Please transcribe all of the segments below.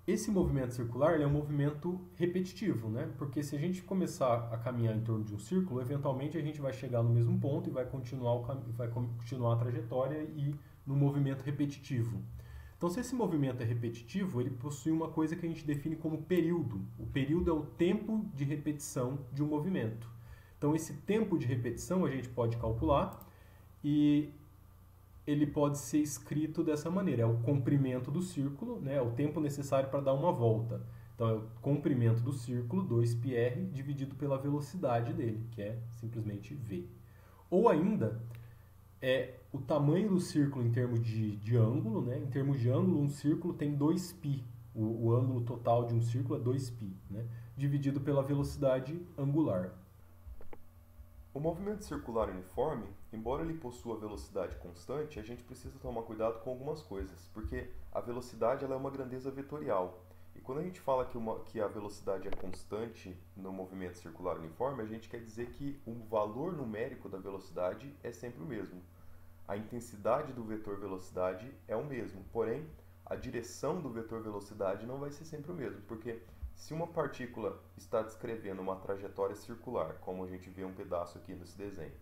Esse movimento circular ele é um movimento repetitivo, né? Porque se a gente começar a caminhar em torno de um círculo, eventualmente a gente vai chegar no mesmo ponto e vai continuar, vai continuar a trajetória e no movimento repetitivo. Então, se esse movimento é repetitivo, ele possui uma coisa que a gente define como período. O período é o tempo de repetição de um movimento. Então, esse tempo de repetição a gente pode calcular e ele pode ser escrito dessa maneira: é o comprimento do círculo, né, é o tempo necessário para dar uma volta. Então, é o comprimento do círculo, 2πr, dividido pela velocidade dele, que é simplesmente v. Ou ainda, é o tamanho do círculo em termos de ângulo, né? Em termos de ângulo, um círculo tem 2π. O ângulo total de um círculo é 2π, né? Dividido pela velocidade angular. O movimento circular uniforme, embora ele possua velocidade constante, a gente precisa tomar cuidado com algumas coisas, porque a velocidade ela é uma grandeza vetorial. E quando a gente fala que a velocidade é constante no movimento circular uniforme, a gente quer dizer que o valor numérico da velocidade é sempre o mesmo. A intensidade do vetor velocidade é o mesmo, porém a direção do vetor velocidade não vai ser sempre o mesmo, porque se uma partícula está descrevendo uma trajetória circular, como a gente vê um pedaço aqui nesse desenho,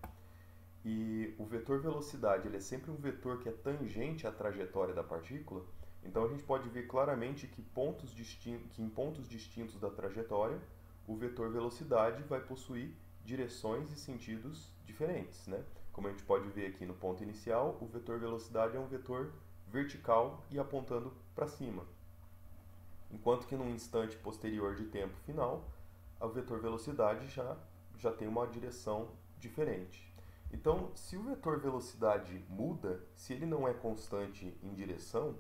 e o vetor velocidade ele é sempre um vetor que é tangente à trajetória da partícula, então a gente pode ver claramente que em pontos distintos da trajetória, o vetor velocidade vai possuir direções e sentidos diferentes, né? Como a gente pode ver aqui no ponto inicial, o vetor velocidade é um vetor vertical e apontando para cima, enquanto que num instante posterior de tempo final, o vetor velocidade já tem uma direção diferente. Então, se o vetor velocidade muda, se ele não é constante em direção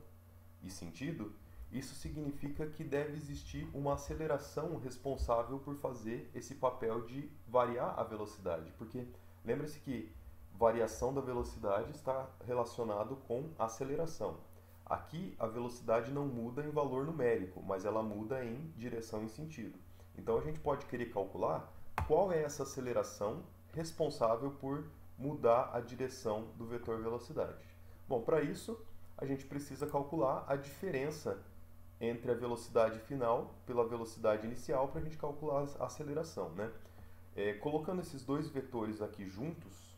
e sentido, isso significa que deve existir uma aceleração responsável por fazer esse papel de variar a velocidade, porque lembre-se que variação da velocidade está relacionado com aceleração. Aqui a velocidade não muda em valor numérico, mas ela muda em direção e sentido. Então a gente pode querer calcular qual é essa aceleração responsável por mudar a direção do vetor velocidade. Bom, para isso a gente precisa calcular a diferença entre a velocidade final pela velocidade inicial para a gente calcular a aceleração, né? Colocando esses dois vetores aqui juntos,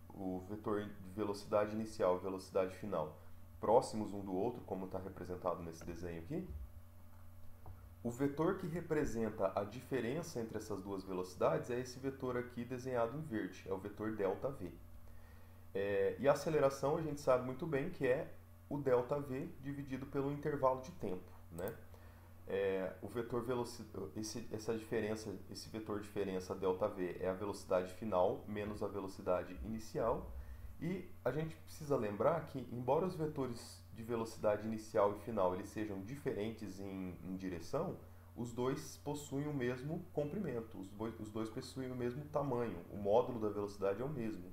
o vetor de velocidade inicial e velocidade final, próximos um do outro, como está representado nesse desenho aqui, o vetor que representa a diferença entre essas duas velocidades é esse vetor aqui desenhado em verde, é o vetor ΔV. E a aceleração a gente sabe muito bem que é o ΔV dividido pelo intervalo de tempo, né? O vetor esse vetor diferença ΔV é a velocidade final menos a velocidade inicial. E a gente precisa lembrar que, embora os vetores de velocidade inicial e final eles sejam diferentes em direção, os dois possuem o mesmo comprimento, os dois possuem o mesmo tamanho, o módulo da velocidade é o mesmo.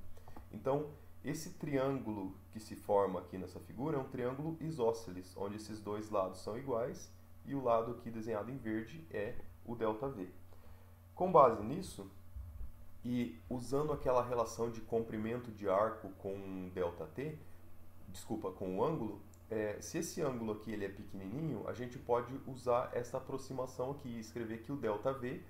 Então, esse triângulo que se forma aqui nessa figura é um triângulo isósceles, onde esses dois lados são iguais e o lado aqui desenhado em verde é o ΔV. Com base nisso, e usando aquela relação de comprimento de arco com ΔT, desculpa, com o ângulo, se esse ângulo aqui ele é pequenininho, a gente pode usar essa aproximação aqui e escrever que o ΔV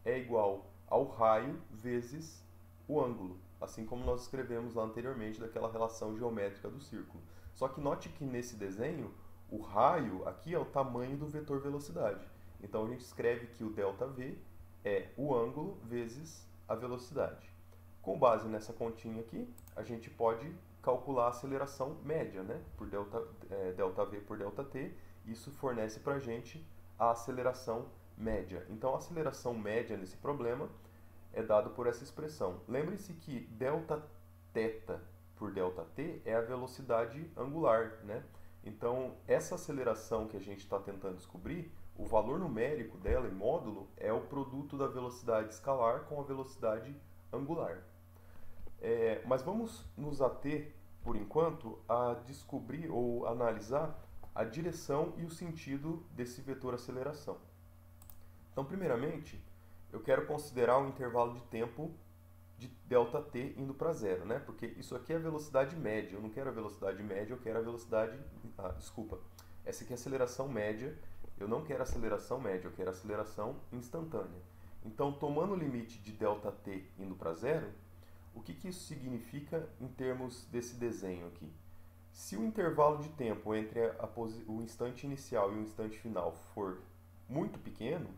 é igual ao raio vezes o ângulo, assim como nós escrevemos lá anteriormente daquela relação geométrica do círculo. Só que note que nesse desenho, o raio aqui é o tamanho do vetor velocidade. Então a gente escreve que o ΔV é o ângulo vezes a velocidade. Com base nessa continha aqui, a gente pode calcular a aceleração média, né? Por ΔV por ΔT, isso fornece para a gente a aceleração média. Então a aceleração média nesse problema é dado por essa expressão. Lembre-se que Δθ por ΔT é a velocidade angular, né? Então essa aceleração que a gente está tentando descobrir, o valor numérico dela em módulo é o produto da velocidade escalar com a velocidade angular. Mas vamos nos ater, por enquanto, a descobrir ou analisar a direção e o sentido desse vetor aceleração. Então, primeiramente, eu quero considerar um intervalo de tempo de ΔT indo para zero, né? Porque isso aqui é a velocidade média, eu não quero a velocidade média, eu quero a velocidade... desculpa, essa aqui é a aceleração média, Eu não quero aceleração média, eu quero aceleração instantânea. Então, tomando o limite de ΔT indo para zero, o que isso significa em termos desse desenho aqui? Se o intervalo de tempo entre o instante inicial e o instante final for muito pequeno,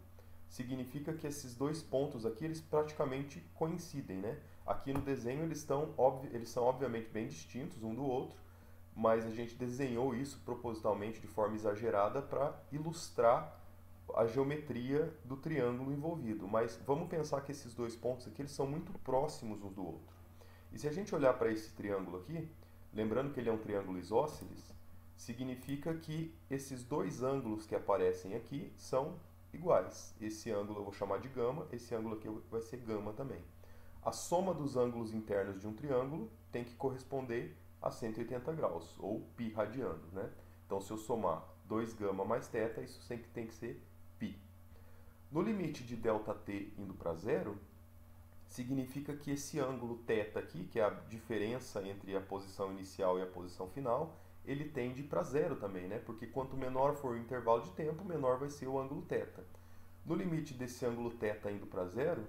significa que esses dois pontos aqui eles praticamente coincidem, né? Aqui no desenho eles são obviamente bem distintos um do outro, mas a gente desenhou isso propositalmente de forma exagerada para ilustrar a geometria do triângulo envolvido. Mas vamos pensar que esses dois pontos aqui eles são muito próximos um do outro. E se a gente olhar para esse triângulo aqui, lembrando que ele é um triângulo isósceles, significa que esses dois ângulos que aparecem aqui são iguais. Esse ângulo eu vou chamar de gama, esse ângulo aqui vai ser gama também. A soma dos ângulos internos de um triângulo tem que corresponder a 180 graus, ou π radiano, né? Então, se eu somar 2 gama mais θ, isso sempre tem que ser π. No limite de ΔT indo para zero, significa que esse ângulo θ aqui, que é a diferença entre a posição inicial e a posição final, ele tende para zero também, né? Porque quanto menor for o intervalo de tempo, menor vai ser o ângulo θ. No limite desse ângulo θ indo para zero,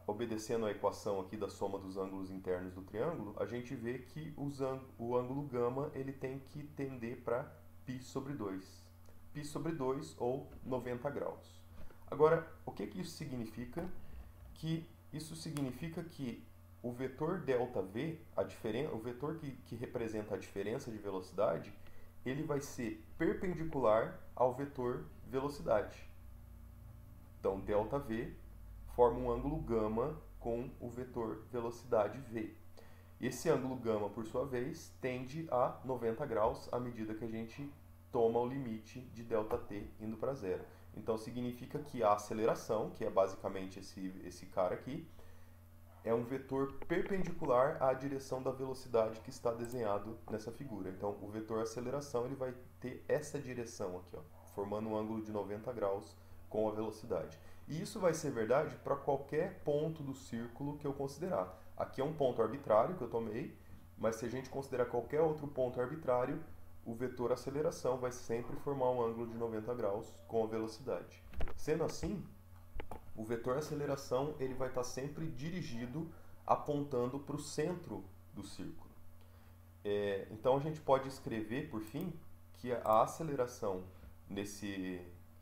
obedecendo a equação aqui da soma dos ângulos internos do triângulo, a gente vê que o ângulo gama ele tem que tender para π sobre 2. π sobre 2 ou 90 graus. Agora, o que isso significa? Isso significa que o vetor ΔV, o vetor que representa a diferença de velocidade, ele vai ser perpendicular ao vetor velocidade. Então, ΔV forma um ângulo gama com o vetor velocidade V. Esse ângulo gama, por sua vez, tende a 90 graus à medida que a gente toma o limite de ΔT indo para zero. Então, significa que a aceleração, que é basicamente esse cara aqui, é um vetor perpendicular à direção da velocidade que está desenhado nessa figura. Então, o vetor aceleração ele vai ter essa direção aqui, ó, formando um ângulo de 90 graus com a velocidade. E isso vai ser verdade para qualquer ponto do círculo que eu considerar. Aqui é um ponto arbitrário que eu tomei, mas se a gente considerar qualquer outro ponto arbitrário, o vetor aceleração vai sempre formar um ângulo de 90 graus com a velocidade. Sendo assim, o vetor aceleração ele vai estar sempre dirigido apontando para o centro do círculo. Então a gente pode escrever, por fim, que a aceleração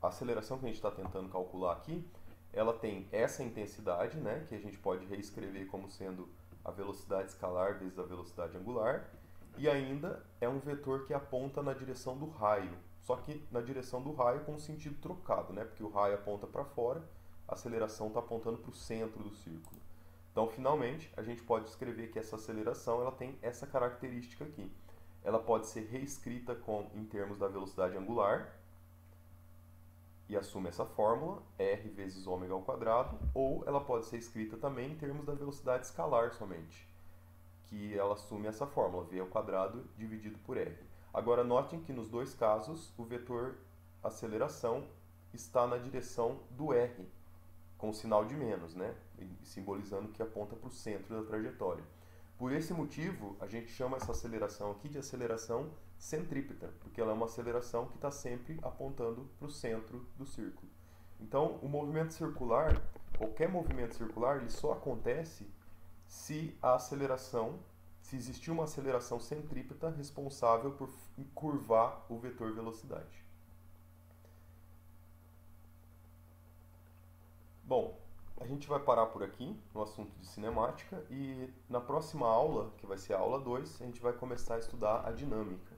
a aceleração que a gente está tentando calcular aqui, ela tem essa intensidade, né, que a gente pode reescrever como sendo a velocidade escalar vezes a velocidade angular, e ainda é um vetor que aponta na direção do raio, só que na direção do raio com o sentido trocado, né, porque o raio aponta para fora, a aceleração está apontando para o centro do círculo. Então, finalmente, a gente pode escrever que essa aceleração ela tem essa característica aqui. Ela pode ser reescrita em termos da velocidade angular, e assume essa fórmula, r vezes ômega ao quadrado, ou ela pode ser escrita também em termos da velocidade escalar somente, que ela assume essa fórmula, v ao quadrado dividido por r. Agora, notem que nos dois casos, o vetor aceleração está na direção do r, com sinal de menos, né? Simbolizando que aponta para o centro da trajetória. Por esse motivo, a gente chama essa aceleração aqui de aceleração centrípeta, porque ela é uma aceleração que está sempre apontando para o centro do círculo. Então, o movimento circular, qualquer movimento circular, ele só acontece se existir uma aceleração centrípeta responsável por curvar o vetor velocidade. Bom, a gente vai parar por aqui no assunto de cinemática e na próxima aula, que vai ser a aula 2, a gente vai começar a estudar a dinâmica.